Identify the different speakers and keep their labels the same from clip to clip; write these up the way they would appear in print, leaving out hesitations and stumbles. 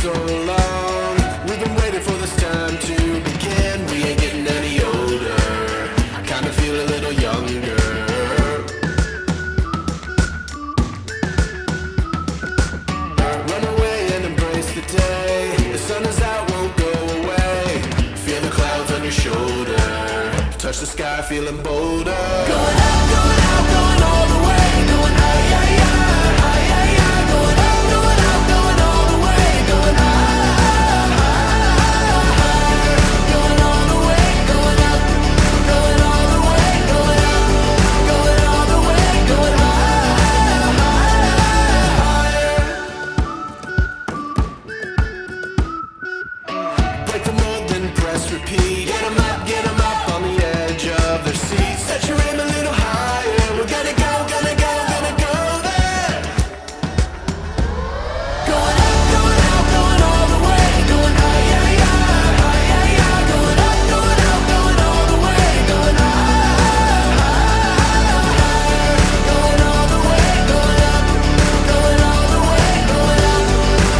Speaker 1: so long. We've been waiting for this time to begin. We ain't getting any older. I kinda feel a little younger. Run away and embrace the day. The sun is out, won't go away. Feel the clouds on your shoulder. Touch the sky, feeling bolder. Going up, going out, going all the way. Going high, yeah, yeah, high, yeah, yeah. Going up, going out, going all the way. Going high, higher. Going all the way, going up. Going all the way, going up. Going all the way, going higher. Break the mold, then press repeat. Get 'em up on the edge of their seats. Set your aim a little higher. We're gonna go, gonna go, gonna go there. Going up, going out, going all the way. Going high, yeah, yeah, high, yeah, yeah. Going up, going out, going all the way. Going higher. Going all the way, going up. Going all the way, going up.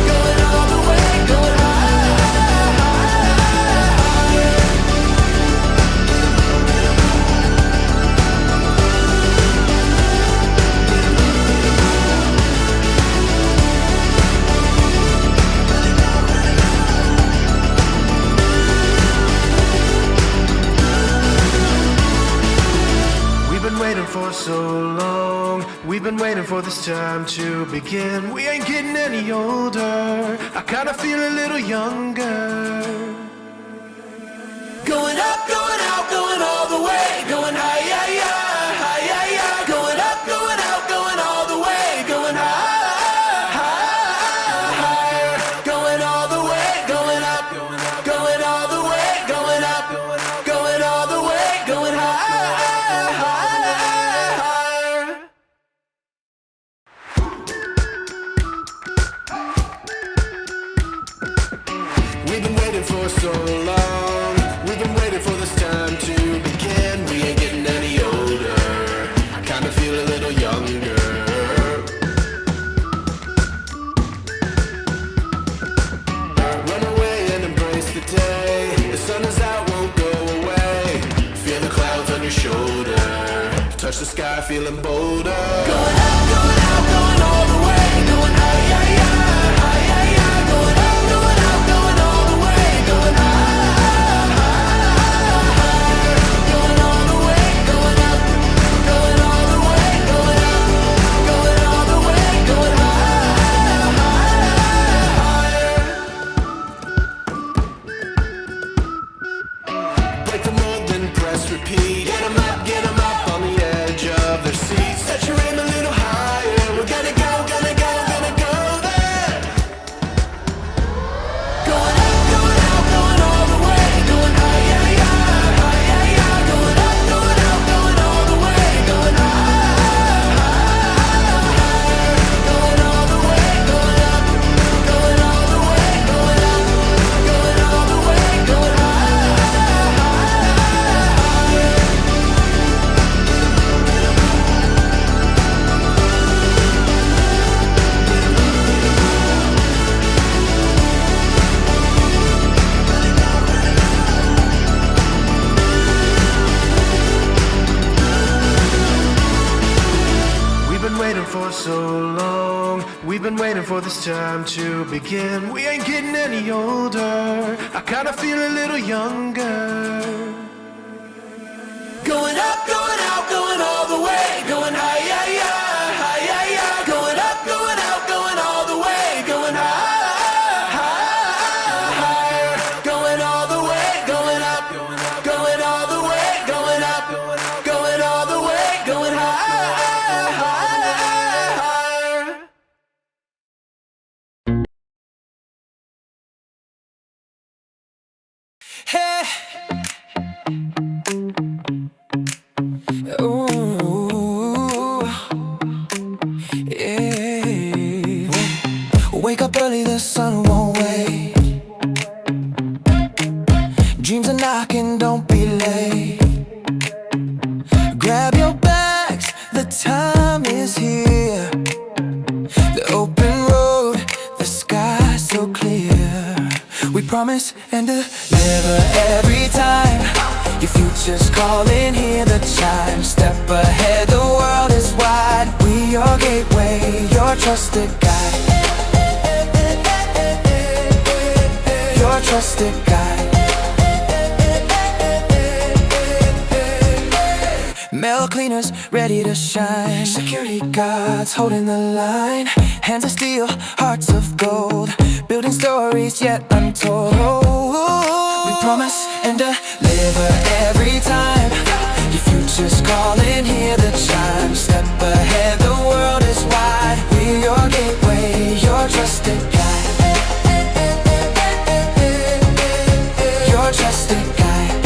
Speaker 1: Going all the way, going We've been waiting for so long. We've been waiting for this time to begin. We ain't getting any older. I kinda feel a little younger. Going up, going out, going all the way. Going high, yeah, yeah, high, yeah, yeah. Going up, going out, going all the way. Going higher. Going all the way, going up. Going all the way, going up. Going all the way, going higher. We've been waiting for so long. We've been waiting for this time to begin. We ain't getting any older. I kinda feel a little younger. Run away and embrace the day. The sun is out, won't go away. Feel the clouds on your shoulder. Touch the sky, feeling bolder. Going up, going out, going all the way. Going high, yeah, yeah, high, yeah, yeah. Going up, going out, going all the way. Going higher. Going all the way, going up. Going all the way, going up. Going all the way, going higher. Break the mold, then press repeat. Get 'em up on the edge of their seats. Set your aim a little higher. We're gonna go, gonna go, gonna go there. Going up, going out, going all the way. Going high, yeah, yeah, high, yeah, yeah. Going up, going out, going all the way. Going higher. Going all the way, going up. Going all the way, going up. Going all the way, going We've been waiting for so long. We've been waiting for this time to begin. We ain't getting any older. I kinda feel a little younger. Going up, going out, going all the way. Going high, yeah, yeah, high, yeah, yeah. Going up, going out, going all the way. Going higher. Going all the way, going up. Going all the way, going up. Going all the way, going higher. Hey. Ooh. Yeah. Wake up early, the sun won't wait. Dreams are knocking, don't be late. Grab your bags, the time is here. The open road, the sky so clear.
Speaker 2: promise and deliver every time. Your future's calling, hear the chime. Step ahead, the world is wide. We your gateway, your trusted guide. Your trusted guide. Mail cleaners ready to shine. Security guards holding the line. Hands of steel, hearts of gold. Building stories yet untold. We promise and deliver every time. Your future's calling, hear the chime. Step ahead, the world is wide. We're your gateway, your trusted guide. Your trusted guide.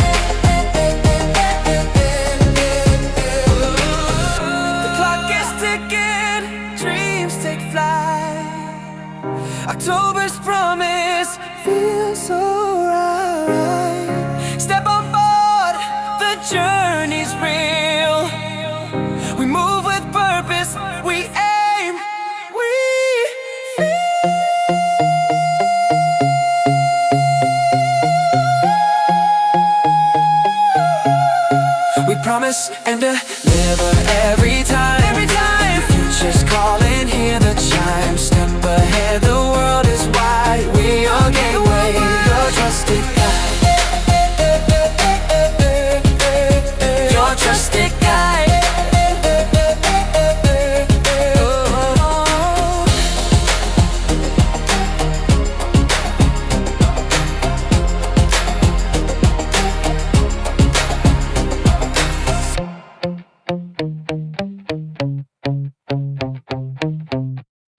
Speaker 2: The clock is ticking, dreams take flight. October's promise feels so right. Step on board, the journey's real. We move with purpose, we aim, we feel. We promise and